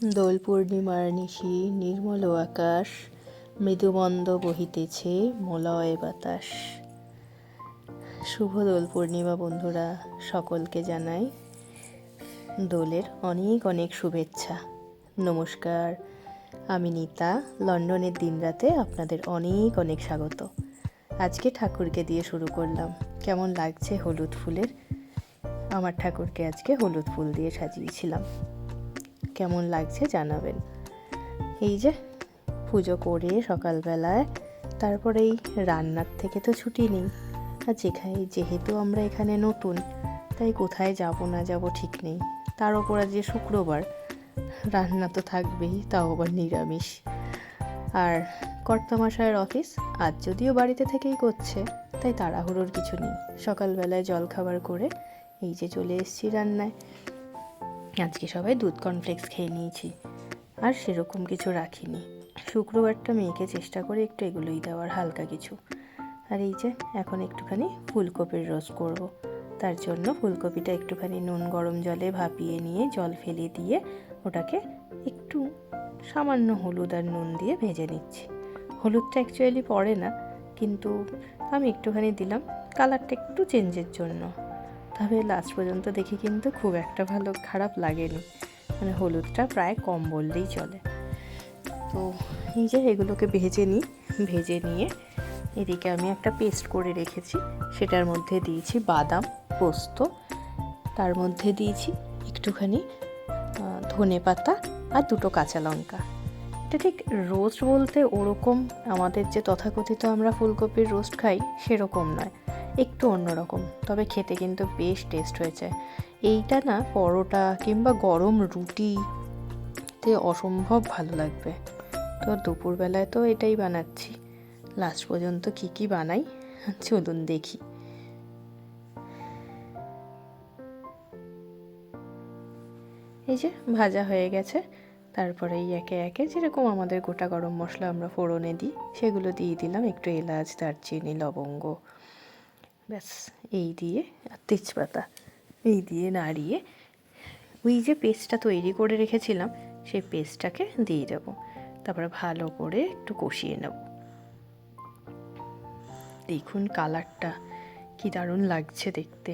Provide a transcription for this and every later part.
দোল পূর্ণিমার নিশি নির্মল আকাশ, মৃদুমন্দ বহিতেছে মলয় বাতাস। শুভ দোল পূর্ণিমা বন্ধুরা, সকলকে জানাই দোলের অনেক অনেক শুভেচ্ছা। নমস্কার, আমি নিতা। লন্ডনের দিনরাতে আপনাদের অনেক অনেক স্বাগত। আজকে ঠাকুরকে দিয়ে শুরু করলাম। কেমন লাগছে হলুদ ফুলের? আমার ঠাকুরকে আজকে হলুদ ফুল দিয়ে সাজিয়েছিলাম। কেমন লাগছে জানাবেন। এই যে পুজো করে সকালবেলায়, তারপরে এই রান্নার থেকে তো ছুটি নেই। আর যেহেতু আমরা এখানে নতুন, তাই কোথায় যাব না যাব ঠিক নেই। তার ওপর আজ যে শুক্রবার, রান্না তো থাকবেই, তাও আবার নিরামিষ। আর কর্তামশায়ের অফিস আজ যদিও বাড়িতে থেকেই করছে, তাই তাড়াহুড়োর কিছু নেই। সকালবেলায় জলখাবার করে এই যে চলে এসেছি রান্নায়। আজকে সবাই দুধ কর্নফ্লেক্স খেয়ে নিয়েছি, আর সেরকম কিছু রাখিনি। শুক্রবারটা মেয়েকে চেষ্টা করে একটু এগুলোই দেওয়ার, হালকা কিছু। আর এই যে এখন একটুখানি ফুলকপির রোস্ট করব। তার জন্য ফুলকপিটা একটুখানি নুন গরম জলে ভাপিয়ে নিয়ে জল ফেলে দিয়ে ওটাকে একটু সামান্য হলুদ আর নুন দিয়ে ভেজে নিচ্ছি। হলুদটা অ্যাকচুয়ালি পড়ে না, কিন্তু আমি একটুখানি দিলাম কালারটা একটু চেঞ্জের জন্য। তবে লাস্ট পর্যন্ত দেখি কিন্তু খুব একটা খারাপ লাগেনি, মানে হলুদটা প্রায় কম বললেই চলে। তো এই যে এগুলোকে ভেজে নিয়ে এদিকে আমি একটা পেস্ট করে রেখেছি। সেটার মধ্যে দিয়েছি বাদাম, পোস্ত, তার মধ্যে দিয়েছি একটুখানি ধনে পাতা আর 2টো কাঁচা লঙ্কা। এটা ঠিক রোস্ট বলতে ওরকম আমাদের যে তথাকথিত আমরা ফুলকপির রোস্ট খাই সেরকম নয়, একটু অন্যরকম, তবে খেতে কিন্তু বেশ টেস্ট হয়েছে। এইটা না পরোটা কিংবা গরম রুটিতে অসম্ভব ভালো লাগবে। তো দুপুরবেলায় তো এটাই বানাচ্ছি। লাস্ট পর্যন্ত কি বানাই চলুন দেখি। এই যে ভাজা হয়ে গেছে, তারপরে এই একে একে যেরকম আমাদের গোটা গরম মশলা আমরা ফোড়নে দিই সেগুলো দিয়ে দিলাম, একটু এলাচ, দারচিনি, লবঙ্গ, ব্যাস এই দিয়ে, আর তেজপাতা, এই দিয়ে নাড়িয়ে ওই যে পেস্টটা তৈরি করে রেখেছিলাম সেই পেস্টটাকে দিয়ে দেবো। তারপরে ভালো করে একটু কষিয়ে নেব। দেখুন কালারটা কি দারুণ লাগছে দেখতে।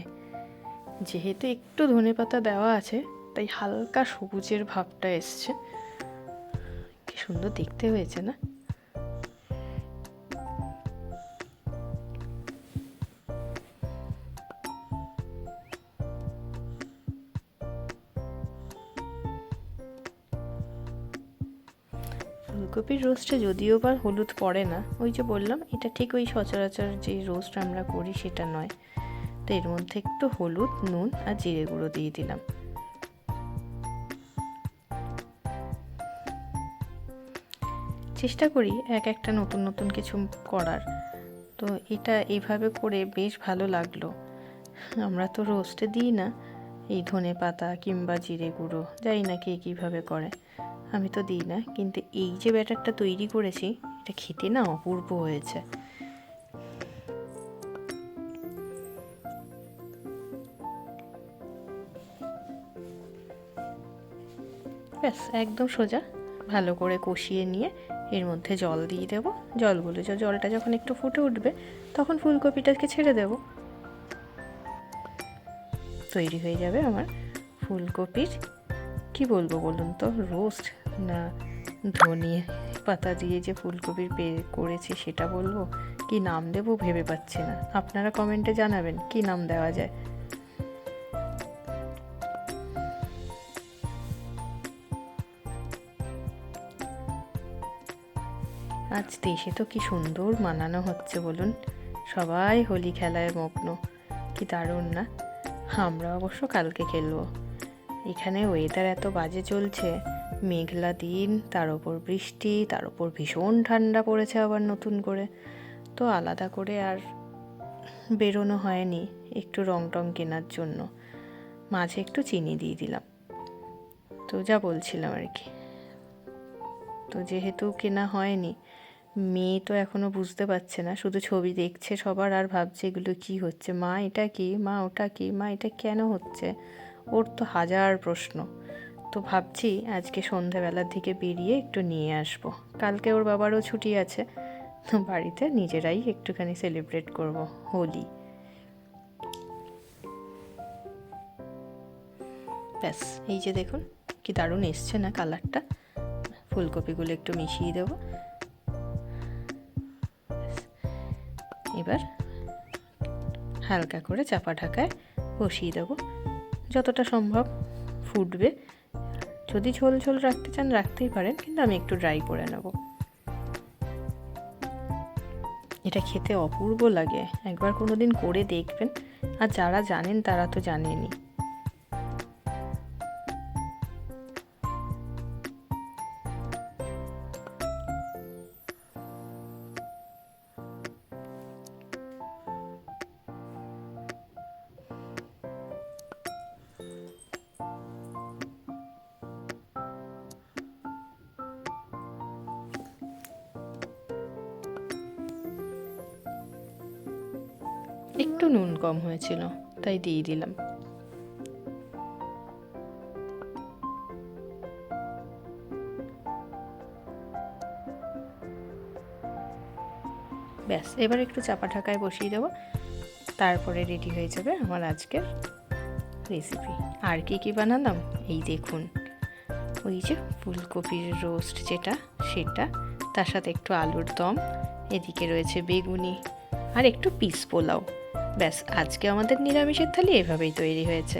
যেহেতু একটু ধনেপাতা দেওয়া আছে, তাই হালকা সবুজের ভাবটা এসছে। কি সুন্দর দেখতে হয়েছে না? ফুলকপির রোস্টে যদিও বা হলুদ পড়ে না, ওই যে বললাম এটা ঠিক ওই সচরাচর যে রোস্ট আমরা করি সেটা নয়। তো এর মধ্যে একটু হলুদ, নুন আর জিরে গুঁড়ো দিয়ে দিলাম। চেষ্টা করি একটা নতুন নতুন কিছু করার। তো এটা এইভাবে করে বেশ ভালো লাগলো। আমরা তো রোস্টে দিই না এই ধনে পাতা কিংবা জিরে গুঁড়ো, জানি না কে কীভাবে করে, আমি তো দিই না। কিন্তু এই যে ব্যাটারটা তৈরি করেছি, এটা খেতে না অপূর্ব হয়েছে। ব্যাস একদম সোজা। ভালো করে কষিয়ে নিয়ে এর মধ্যে জল দিয়ে দেবো। জলটা যখন একটু ফুটে উঠবে তখন ফুলকপিটাকে ছেড়ে দেব। তৈরি হয়ে যাবে আমার ফুলকপির, কি বলবো বলুন তো, রোস্ট না ধনিয়া পাতা দিয়ে যে ফুলকপির করেছি সেটা বলবো, কি নাম দেবো ভেবে পাচ্ছি না। আপনারা কমেন্টে জানাবেন কি নাম দেওয়া যায়। আজ দেশে তো কি সুন্দর মানানো হচ্ছে বলুন, সবাই হোলি খেলায় মগ্ন। কি দারুণ না? আমরা অবশ্য কালকে খেলবো। এখানে ওয়েদার এত বাজে চলছে, মেঘলা দিন, তার ওপর বৃষ্টি, তার ওপর ভীষণ ঠান্ডা পড়েছে আবার নতুন করে। তো আলাদা করে আর বেরোনো হয়নি একটু রং টং কেনার জন্য। মাঝে একটু চিনি দিয়ে দিলাম। তো যা বলছিলাম আর কি, তো যেহেতু কেনা হয়নি, মেয়ে তো এখনও বুঝতে পারছে না, শুধু ছবি দেখছে সবার আর ভাবছে এগুলো কি হচ্ছে, মা এটা কি, মা ওটা কি, মা এটা কেন হচ্ছে, ওর তো হাজার প্রশ্ন। তো তো ভাবছি আজকে সন্ধ্যাবেলার দিকে বেরিয়ে একটু নিয়ে আসবো। কালকে ওর বাবারও ছুটি আছে, তো বাড়িতে নিজেরাই একটুখানি সেলিব্রেট করব হোলি। ব্যাস, এই যে দেখুন কি দারুণ এসছে না কালারটা। ফুলকপিগুলো একটু মিশিয়ে দেবো। এবার হালকা করে চাপা ঢাকায় বসিয়ে দেবো, যতটা সম্ভব ফুটবে। যদি ঝোল ঝোল রাখতে চান রাখতেই পারেন, কিন্তু আমি একটু ড্রাই করে নেব। এটা খেতে অপূর্ব লাগে, একবার কোনোদিন করে দেখবেন। আর যারা জানেন তারা তো জানেনই। একটু নুন কম হয়েছিল, তাই দিয়ে দিলাম। ব্যাস, এবার একটু চাপা ঢাকায় বসিয়ে দেবো, তারপরে রেডি হয়ে যাবে আমার আজকের রেসিপি। আর কি বানালাম এই দেখুন, ওই যে ফুলকপির রোস্ট যেটা, সেটা, তার সাথে একটু আলুর দম, এদিকে রয়েছে বেগুনি, আর একটু পিস পোলাও। ব্যাস, আজকে আমাদের নিরামিষের থালি এভাবেই তৈরি হয়েছে।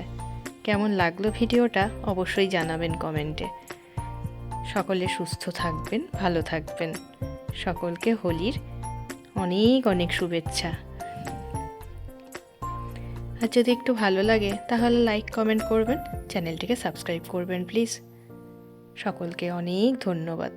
কেমন লাগলো ভিডিওটা অবশ্যই জানাবেন কমেন্টে। সকলে সুস্থ থাকবেন, ভালো থাকবেন। সকলকে হোলির অনেক অনেক শুভেচ্ছা। আর যদি একটু ভালো লাগে তাহলে লাইক কমেন্ট করবেন, চ্যানেলটিকে সাবস্ক্রাইব করবেন প্লিজ। সকলকে অনেক ধন্যবাদ।